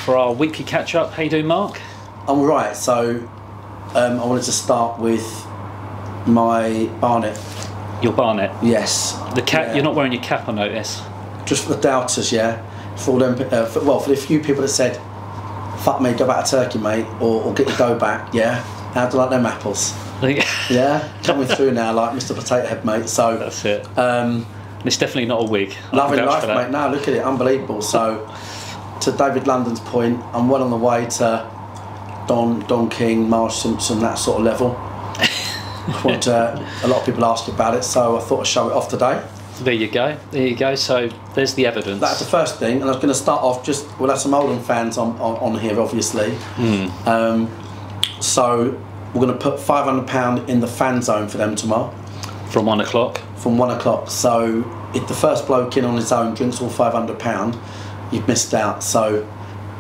for our weekly catch-up. How you doing, Mark? I'm all right. So I wanted to start with my barnet. Your barnet? Yes. The cap. Yeah. You're not wearing your cap, I notice. Just for the doubters, yeah. For them, for the few people that said, "Fuck me, go back to Turkey, mate," or "Get your go back," yeah. How do you like them apples? Yeah, coming through now like Mr. Potato Head, mate. So that's it. It's definitely not a wig. Loving life, mate. Now look at it, unbelievable. So, to David London's point, I'm well on the way to Don King, Marge Simpson, that sort of level. A lot of people ask about it, so I thought I'd show it off today. There you go. There you go. So there's the evidence. That's the first thing, and I was going to start off we'll have some Oldham fans on here, obviously. So we're going to put £500 in the fan zone for them tomorrow. From 1 o'clock? From 1 o'clock. So if the first bloke in on his own drinks all £500, you've missed out. So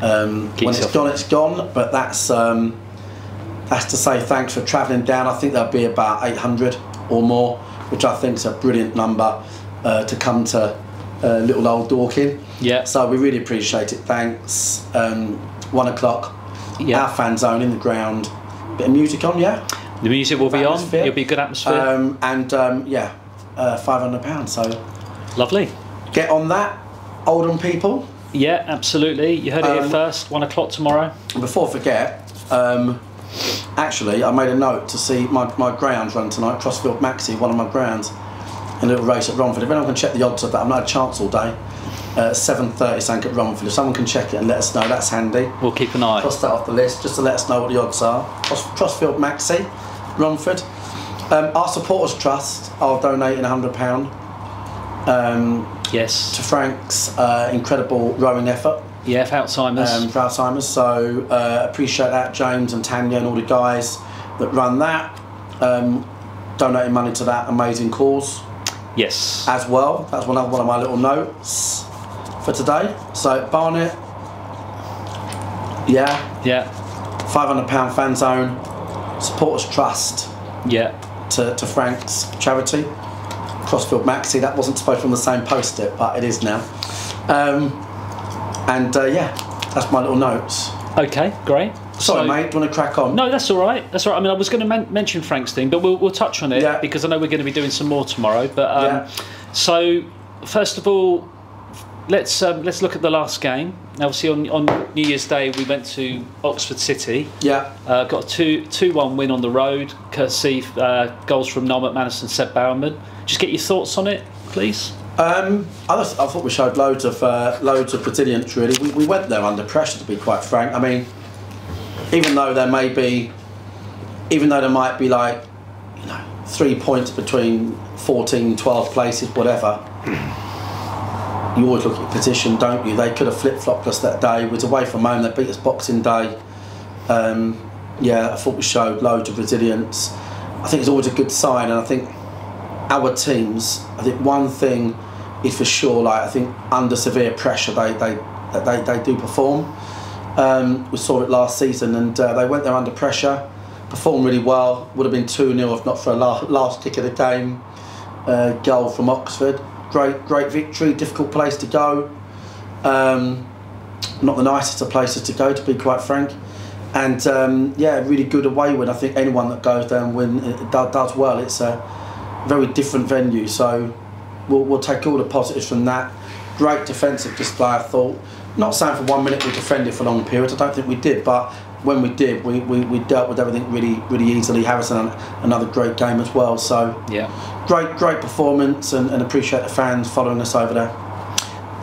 when it's gone, it's gone. But that's to say thanks for travelling down. I think there'll be about 800 or more, which I think is a brilliant number to come to little old Dorking. Yeah. So we really appreciate it. Thanks. 1 o'clock. Yeah. Our fan zone in the ground. Bit of music on, yeah. The music will be on. It'll be a good atmosphere. Yeah, £500. So lovely. Get on that, Oldham people. Yeah, absolutely. You heard it here first. 1 o'clock tomorrow. Before I forget, actually, I made a note to see my grounds run tonight. Crossfield Maxi, one of my grounds, in a little race at Romford. If anyone can check the odds of that, I've not had a chance all day. 7:30 sank at Romford. If someone can check it and let us know, that's handy. We'll keep an eye. Cross that off the list just to let us know what the odds are. Crossfield Maxi, Romford. Our supporters trust are donating £100. Yes. To Frank's incredible rowing effort. Yeah, for Alzheimer's. For Alzheimer's. So appreciate that, James and Tanya and all the guys that run that. Donating money to that amazing cause. Yes. As well. That's one of my little notes for today. So Barnet. Yeah. Yeah. £500 fan zone. Supporters trust. Yeah. To Frank's charity. Crossfield Maxi. That wasn't supposed to be on the same post-it, but it is now. Yeah, that's my little notes. Okay, great. Sorry, mate, do you want to crack on? No, that's all right. That's all right. I mean, I was going to mention Frank's thing, but we'll touch on it because I know we're going to be doing some more tomorrow. But so first of all, let's look at the last game. Obviously, on New Year's Day, we went to Oxford City. Yeah. Got a 2-1 win on the road, courtesy goals from Noel McManus and Seb Bowerman. Just get your thoughts on it, please. I thought we showed loads of resilience. Really, we went there under pressure. To be quite frank, I mean, even though there might be like 3 points between 14, 12 places, whatever. You always look at your position, don't you? They could have flip-flopped us that day. It was away from home. They beat us Boxing Day. Yeah, I thought we showed loads of resilience. I think it's always a good sign, and I think our teams. I think one thing is for sure. Like I think under severe pressure, they do perform. We saw it last season, and they went there under pressure, performed really well. Would have been 2-0 if not for a last kick of the game goal from Oxford. Great victory. Difficult place to go. Not the nicest of places to go, to be quite frank. And yeah, really good away win. I think anyone that goes there and win does well. It's a very different venue, so we'll take all the positives from that. Great defensive display, I thought. Not saying for 1 minute we defended for long periods. I don't think we did, but when we did, we dealt with everything really easily. Harrison, another great game as well. So yeah, great performance, and appreciate the fans following us over there.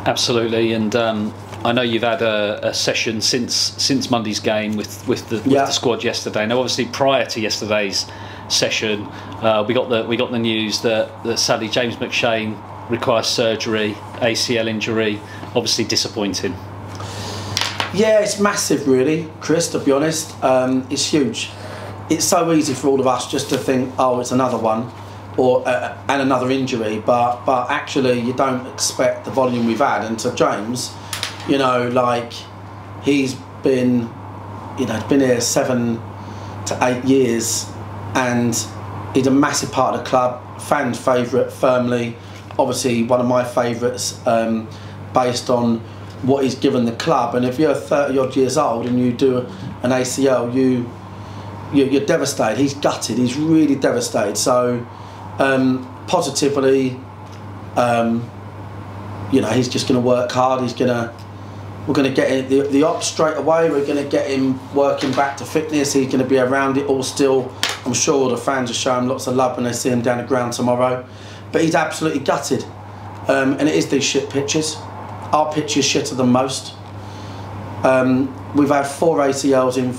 Absolutely, and I know you've had a session since Monday's game with the squad yesterday. Now, obviously, prior to yesterday's session, we got the news that sadly James McShane requires surgery, ACL injury. Obviously disappointing. Yeah, it's massive, really, Chris. To be honest, it's huge. It's so easy for all of us just to think, oh, it's another one, or and another injury. But actually, you don't expect the volume we've had. And to James, like he's been, been here 7 to 8 years, and he's a massive part of the club. Fans' favourite, firmly. Obviously, one of my favourites, based on what he's given the club. And if you're 30 odd years old and you do an ACL, you're devastated. He's gutted. He's really devastated. So positively, you know, he's just going to work hard. We're going to get the ops straight away. We're going to get him working back to fitness. He's going to be around it all still. I'm sure the fans will show him lots of love when they see him down the ground tomorrow. But he's absolutely gutted. And it is these shit pitches. Our pitch is shitter than most. We've had 4 ACLs in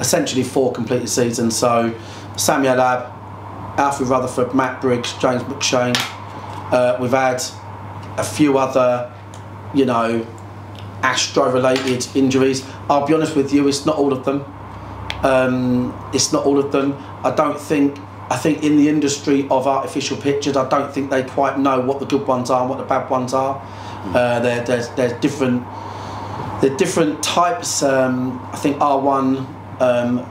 essentially four completed seasons. So Samuel Abb, Alfie Rutherford, Matt Briggs, James McShane. We've had a few other, you know, Astro-related injuries. I'll be honest with you, it's not all of them. It's not all of them. I think in the industry of artificial pitches, I don't think they quite know what the good ones are and what the bad ones are. There's different types. I think R1,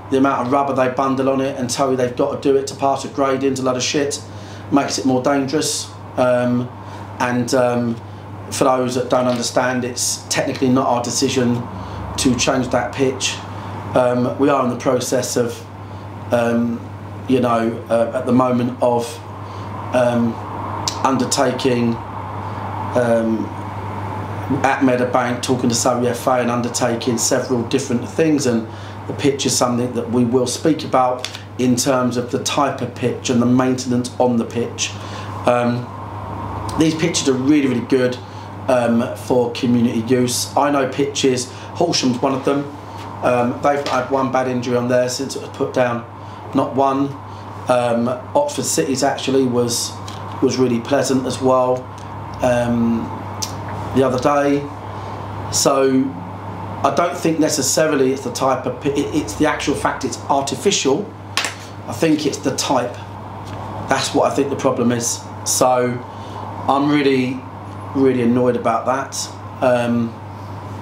the amount of rubber they bundle on it and tell you they've got to do it to pass a grade into a lot of shit makes it more dangerous. For those that don't understand, it's technically not our decision to change that pitch. We are in the process of, you know, at the moment of undertaking at Meadowbank, talking to Surrey FA and undertaking several different things, and the pitch is something that we will speak about in terms of the type of pitch and the maintenance on the pitch. These pitches are really, really good for community use. I know pitches, Horsham's one of them. They've had one bad injury on there since it was put down, not one. Oxford City's actually was really pleasant as well the other day. So I don't think necessarily it's the type of it's the actual fact it's artificial. I think it's the type. That's what I think the problem is. So I'm really annoyed about that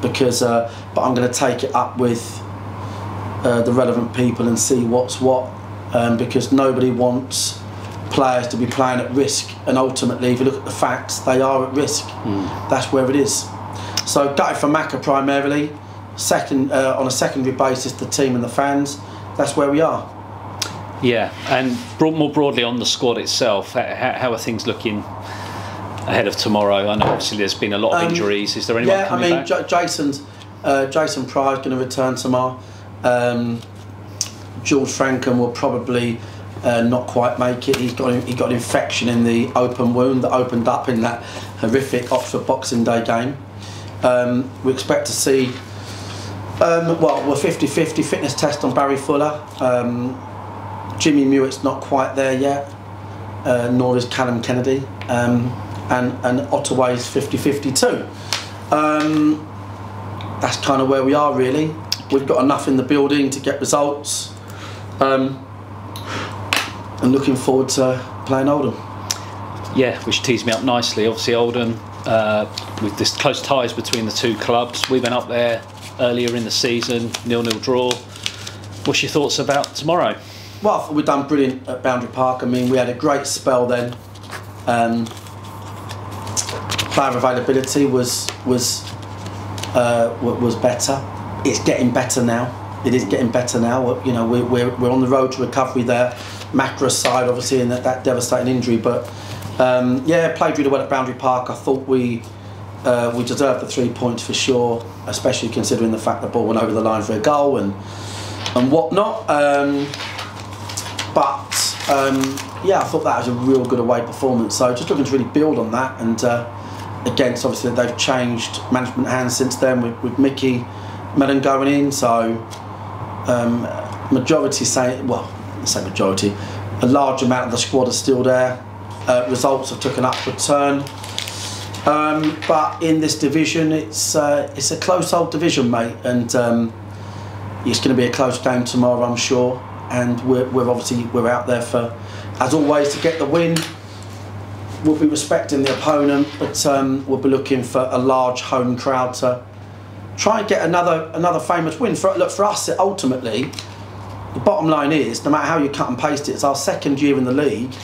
because but I'm going to take it up with the relevant people and see what's what, because nobody wants players to be playing at risk, and ultimately if you look at the facts, they are at risk. That's where it is. So gutted for Macca primarily, second on a secondary basis the team and the fans. That's where we are. Yeah, and more broadly on the squad itself, how are things looking ahead of tomorrow? I know obviously there's been a lot of injuries. Is there anyone coming back? Jason Pryor's going to return tomorrow. George Frankham will probably not quite make it. He got an infection in the open wound that opened up in that horrific Oxford Boxing Day game. We expect to see well, we're 50-50 fitness test on Barry Fuller. Jimmy Mewitt's not quite there yet, nor is Callum Kennedy, and Ottaway's 50-50 too. That's kind of where we are really. We've got enough in the building to get results, and looking forward to playing Oldham. Yeah, which tees me up nicely. Obviously Oldham, with this close ties between the two clubs. We went up there earlier in the season, 0-0 draw. What's your thoughts about tomorrow? Well, I thought we've done brilliant at Boundary Park. I mean, we had a great spell then. Player availability was better. It's getting better now. It is getting better now. You know, we're on the road to recovery there. Macra's side, obviously, in that devastating injury, but yeah, played really well at Boundary Park. I thought we deserved the 3 points for sure, especially considering the fact the ball went over the line for a goal and whatnot. Yeah, I thought that was a real good away performance. So just looking to really build on that. And again, so obviously they've changed management hands since then with Mickey Mellon going in. So majority say, well, let's say majority, a large amount of the squad are still there. Results have took an upward turn. But in this division, it's a close old division, mate, and it's going to be a close game tomorrow, I'm sure. And we're obviously out there for, as always, to get the win. We'll be respecting the opponent, but we'll be looking for a large home crowd to try and get another famous win. Look, for us, ultimately, the bottom line is, no matter how you cut and paste it, it's our second year in the league.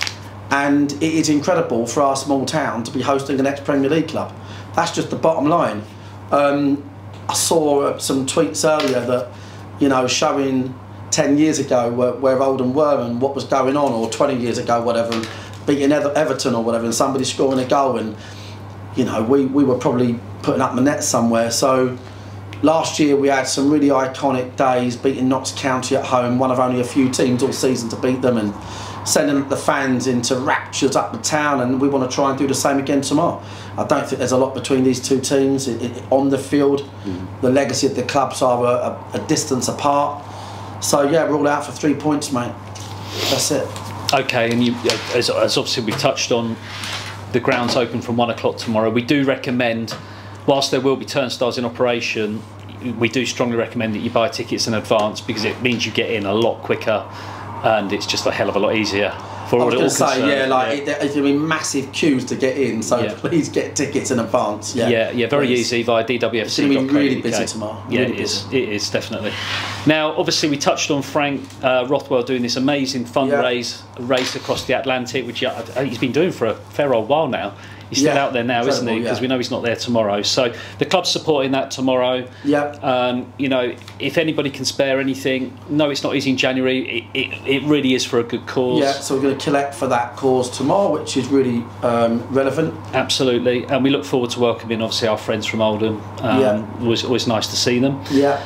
And it is incredible for our small town to be hosting an ex-Premier League club. That's just the bottom line. I saw some tweets earlier that, you know, showing 10 years ago where Oldham were and what was going on, or 20 years ago, whatever, and beating Everton or whatever, and somebody scoring a goal, and, you know, we were probably putting up the net somewhere. So last year we had some really iconic days, beating Notts County at home, one of only a few teams all season to beat them, and sending the fans into raptures up the town, and we want to try and do the same again tomorrow. I don't think there's a lot between these two teams on the field. The legacy of the clubs are a distance apart. So yeah, we're all out for 3 points, mate. That's it. Okay, and as obviously we touched on, the ground's open from 1 o'clock tomorrow. We do recommend, whilst there will be turnstiles in operation, we do strongly recommend that you buy tickets in advance, because it means you get in a lot quicker, and it's just a hell of a lot easier for all. I was going to say, yeah, like there's going to be massive queues to get in, so please get tickets in advance. Yeah, very easy via DWFC. It's going to be really busy tomorrow. Yeah, really it is definitely. Now, obviously, we touched on Frank Rothwell doing this amazing race across the Atlantic, which he's been doing for a fair old while now. He's still out there now, isn't he? Because we know he's not there tomorrow. So the club's supporting that tomorrow. Yeah. You know, if anybody can spare anything, no, it's not easy in January. It really is for a good cause. Yeah. So we're going to collect for that cause tomorrow, which is really relevant. Absolutely, and we look forward to welcoming obviously our friends from Oldham. It was always nice to see them. Yeah.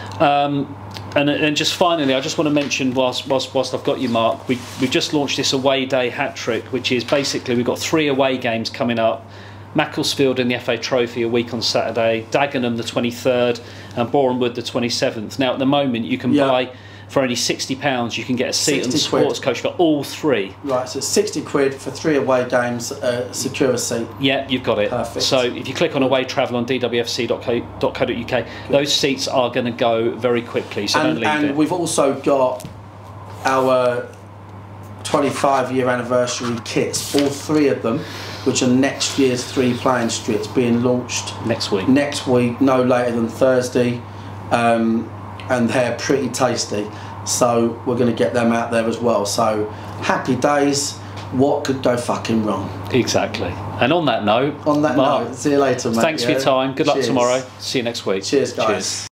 And just finally, I just want to mention, whilst I've got you, Mark, we've just launched this away day hat trick, which is basically we've got 3 away games coming up: Macclesfield in the FA Trophy a week on Saturday, Dagenham the 23rd, and Bournemouth the 27th. Now, at the moment, you can buy for only £60. You can get a seat on the sports coach for all 3. Right, so it's 60 quid for 3 away games, secure a seat. Yeah, you've got it. Perfect. So if you click on away travel on dwfc.co.uk, those seats are going to go very quickly, so don't leave it. And we've also got our 25-year anniversary kits, all 3 of them, which are next year's 3 playing strips, being launched next week, no later than Thursday, and they're pretty tasty, so we're going to get them out there as well. So happy days. What could go fucking wrong? Exactly. And on that note, Mark, see you later, mate. Thanks for your time. Good luck tomorrow. See you next week. Cheers, guys. Cheers.